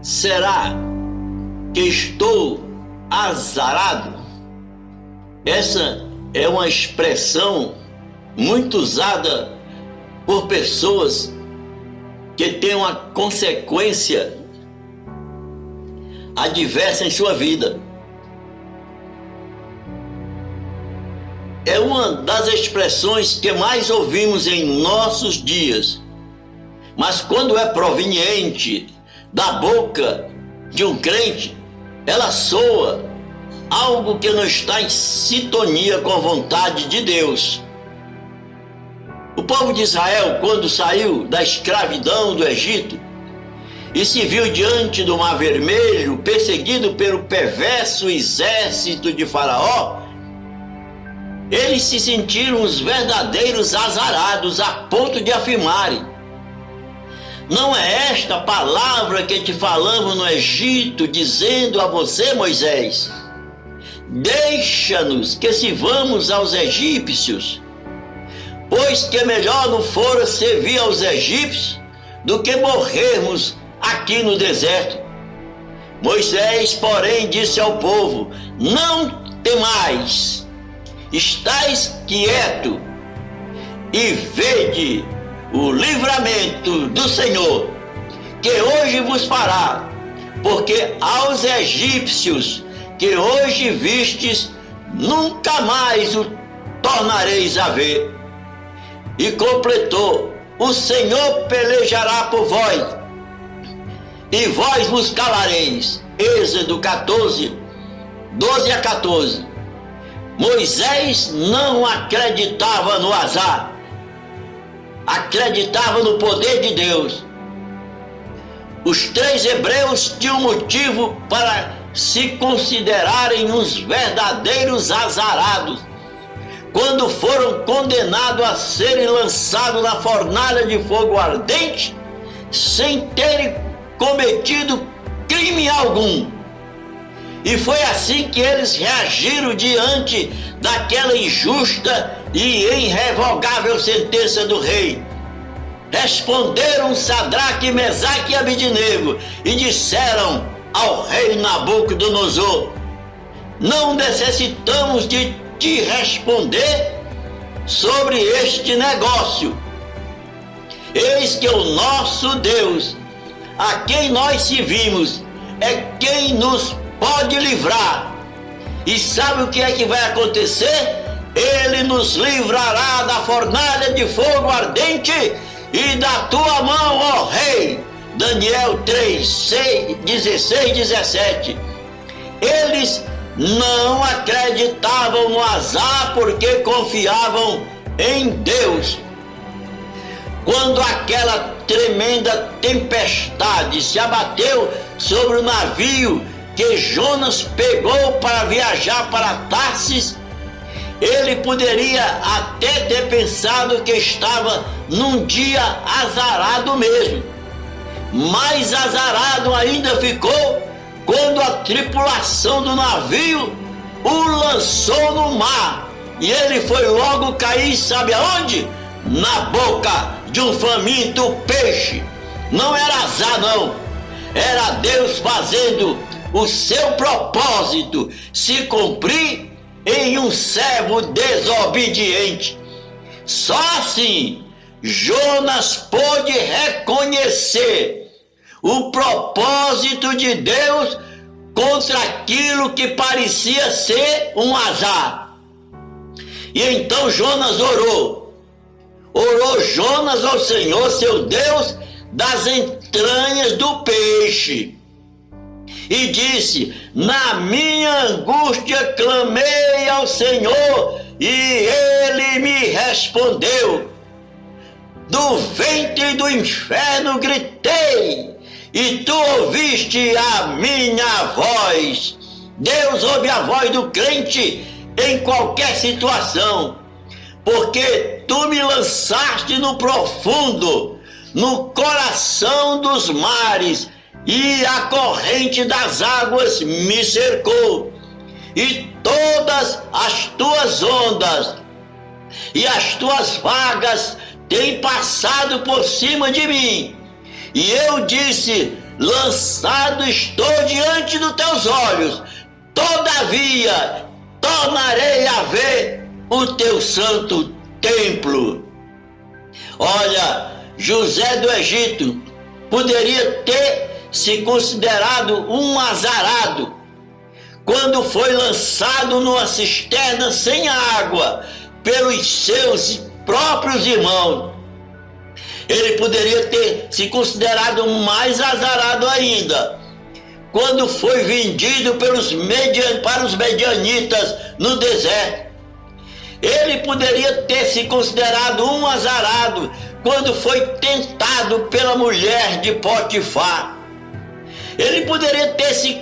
Será que estou azarado? Essa é uma expressão muito usada por pessoas que têm uma consequência adversa em sua vida. É uma das expressões que mais ouvimos em nossos dias, mas quando é proveniente da boca de um crente, ela soa algo que não está em sintonia com a vontade de Deus. O povo de Israel, quando saiu da escravidão do Egito e se viu diante do Mar Vermelho, perseguido pelo perverso exército de Faraó, eles se sentiram os verdadeiros azarados, a ponto de afirmarem: não é esta palavra que te falamos no Egito, dizendo a você, Moisés: deixa-nos que sirvamos aos egípcios, pois que melhor não fora servir aos egípcios do que morrermos aqui no deserto. Moisés, porém, disse ao povo: não temais, estais quieto e vede o livramento do Senhor, que hoje vos fará, porque aos egípcios que hoje vistes, nunca mais o tornareis a ver. E completou: o Senhor pelejará por vós, e vós vos calareis. Êxodo 14, 12 a 14. Moisés não acreditava no azar, acreditava no poder de Deus. Os 3 hebreus tinham motivo para se considerarem uns verdadeiros azarados quando foram condenados a serem lançados na fornalha de fogo ardente sem terem cometido crime algum. E foi assim que eles reagiram diante daquela injusta e irrevogável sentença do rei. Responderam Sadraque, Mesaque e Abidnego e disseram ao rei Nabucodonosor: não necessitamos de te responder sobre este negócio. Eis que o nosso Deus, a quem nós servimos, é quem nos pode livrar. E sabe o que é que vai acontecer? Ele nos livrará da fornalha de fogo ardente e da tua mão, ó rei. Daniel 3, 6, 16, 17. Eles não acreditavam no azar porque confiavam em Deus. Quando aquela tremenda tempestade se abateu sobre o navio que Jonas pegou para viajar para Tarsis, ele poderia até ter pensado que estava num dia azarado mesmo. Mais azarado ainda ficou quando a tripulação do navio o lançou no mar e ele foi logo cair, sabe aonde? Na boca de um faminto peixe. Não era azar, não. Era Deus fazendo o seu propósito se cumprir em um servo desobediente. Só assim Jonas pôde reconhecer o propósito de Deus contra aquilo que parecia ser um azar. E então Jonas orou Jonas ao Senhor, seu Deus, das entranhas do peixe, e disse: na minha angústia clamei ao Senhor e ele me respondeu. Do ventre do inferno gritei e tu ouviste a minha voz. Deus ouve a voz do crente em qualquer situação, porque tu me lançaste no profundo, no coração dos mares, e a corrente das águas me cercou, e todas as tuas ondas e as tuas vagas têm passado por cima de mim. E eu disse: lançado estou diante dos teus olhos, todavia tornarei a ver o teu santo templo. Olha, José do Egito poderia ter se considerado um azarado quando foi lançado numa cisterna sem água pelos seus próprios irmãos. Ele poderia ter se considerado mais azarado ainda quando foi vendido para os medianitas no deserto. Ele poderia ter se considerado um azarado quando foi tentado pela mulher de Potifar. Ele poderia ter se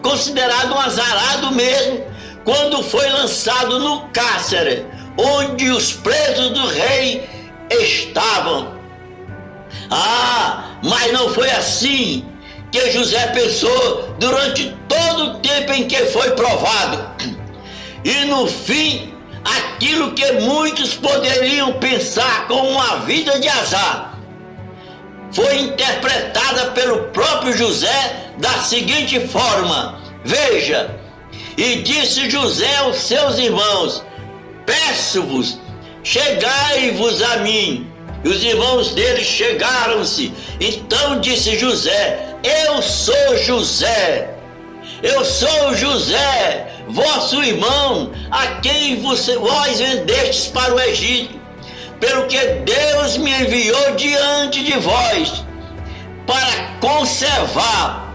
considerado um azarado mesmo quando foi lançado no cárcere, onde os presos do rei estavam. Mas não foi assim que José pensou durante todo o tempo em que foi provado. E no fim, aquilo que muitos poderiam pensar como uma vida de azar, foi interpretada pelo próprio José da seguinte forma: veja, e disse José aos seus irmãos: peço-vos, chegai-vos a mim. E os irmãos dele chegaram-se. Então disse José: eu sou José, vosso irmão, a quem vós vendestes para o Egito, pelo que Deus me enviou diante de vós, para conservar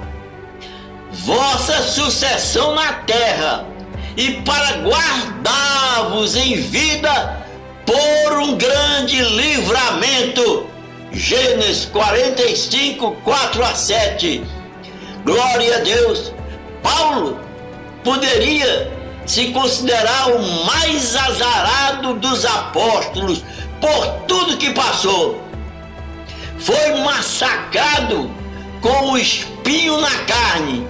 vossa sucessão na terra, e para guardar-vos em vida por um grande livramento. Gênesis 45, 4-7. Glória a Deus. Paulo poderia se considerar o mais azarado dos apóstolos por tudo que passou. Foi massacrado com o espinho na carne.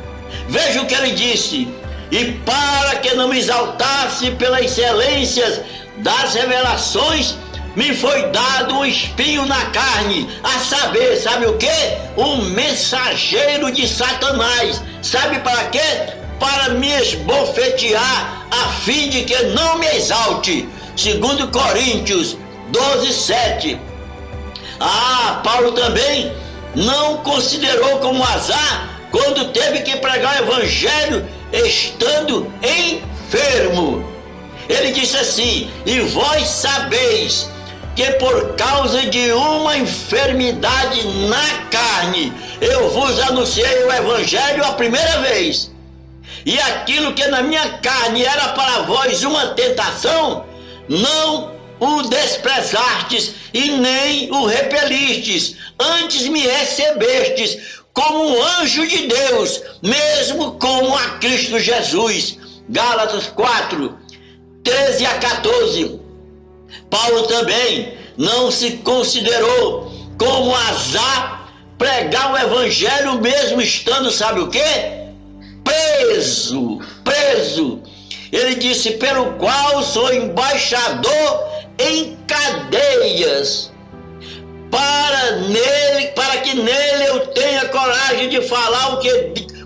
Veja o que ele disse: e para que não me exaltasse pelas excelências das revelações, me foi dado um espinho na carne, a saber, sabe o que? Um mensageiro de Satanás. Sabe para quê? Para me esbofetear, a fim de que não me exalte. 2 Coríntios 12:7. Paulo também não considerou como azar quando teve que pregar o evangelho estando enfermo. Ele disse assim: e vós sabeis que por causa de uma enfermidade na carne eu vos anunciei o evangelho a primeira vez, e aquilo que na minha carne era para vós uma tentação, não o desprezastes e nem o repelistes, antes me recebestes como um anjo de Deus, mesmo como a Cristo Jesus. Gálatas 4, 13-14. Paulo também não se considerou como azar pregar o evangelho mesmo estando, sabe o quê? Preso. Ele disse: pelo qual sou embaixador em cadeias, para que nele eu tenha coragem de falar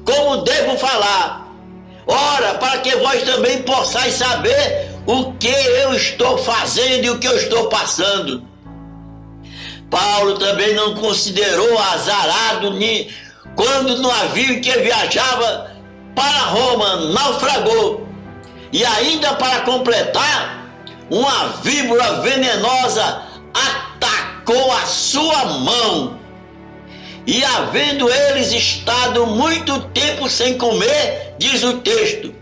como devo falar. Ora, para que vós também possais saber o que eu estou fazendo e o que eu estou passando. Paulo também não considerou azarado quando no navio que viajava para Roma naufragou, e ainda para completar, uma víbora venenosa atacou a sua mão, e havendo eles estado muito tempo sem comer, diz o texto,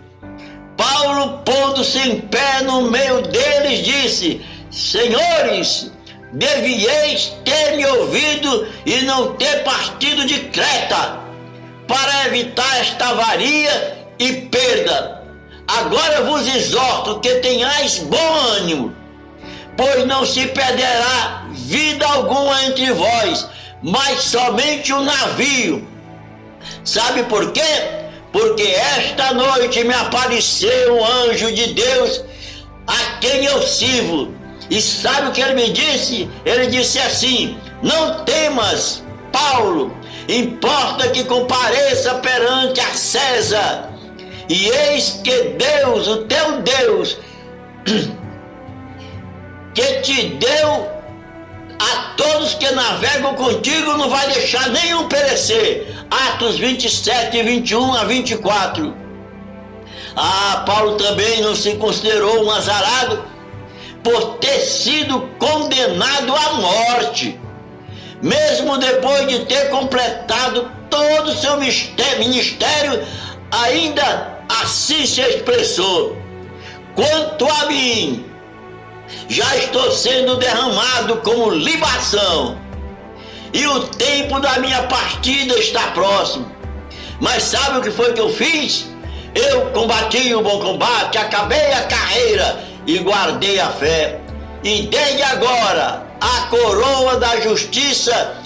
Paulo, pondo-se em pé no meio deles, disse: senhores, devieis ter me ouvido e não ter partido de Creta, para evitar esta avaria e perda. Agora vos exorto que tenhais bom ânimo, pois não se perderá vida alguma entre vós, mas somente o navio. Sabe por quê? Porque esta noite me apareceu um anjo de Deus a quem eu sirvo. E sabe o que ele me disse? Ele disse assim: não temas, Paulo, importa que compareça perante a César. E eis que Deus, o teu Deus, que te deu a todos que navegam contigo, não vai deixar nenhum perecer. Atos 27, 21 a 24. Paulo também não se considerou um azarado por ter sido condenado à morte, mesmo depois de ter completado todo o seu ministério. Ainda assim se expressou: quanto a mim, já estou sendo derramado como libação, e o tempo da minha partida está próximo. Mas sabe o que foi que eu fiz? Eu combati o bom combate, acabei a carreira e guardei a fé. E desde agora a coroa da justiça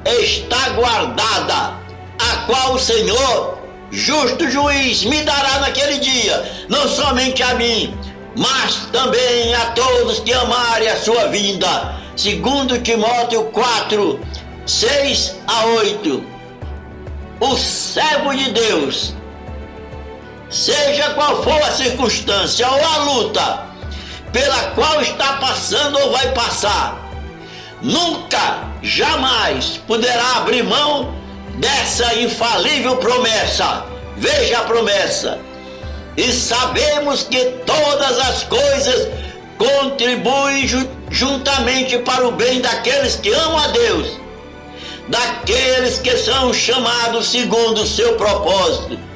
está guardada, a qual o Senhor, justo juiz, me dará naquele dia, não somente a mim, mas também a todos que amarem a sua vinda. 2 Timóteo 4, 6 a 8. O servo de Deus, seja qual for a circunstância ou a luta pela qual está passando ou vai passar, nunca, jamais poderá abrir mão dessa infalível promessa. Veja a promessa: e sabemos que todas as coisas contribuem juntamente para o bem daqueles que amam a Deus, daqueles que são chamados segundo o seu propósito.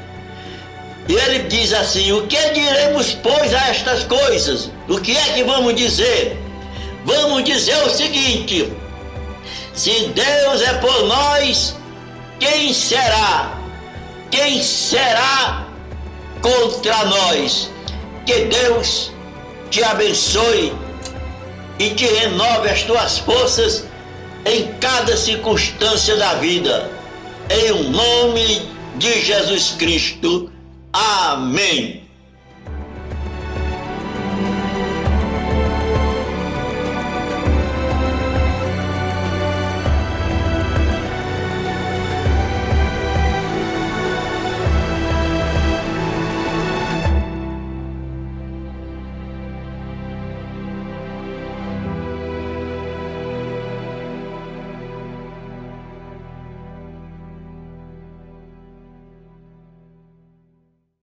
E ele diz assim: o que diremos, pois, a estas coisas? O que é que vamos dizer? Vamos dizer o seguinte: se Deus é por nós, quem será? Quem será contra nós? Que Deus te abençoe e te renove as tuas forças em cada circunstância da vida. Em o nome de Jesus Cristo. Amém.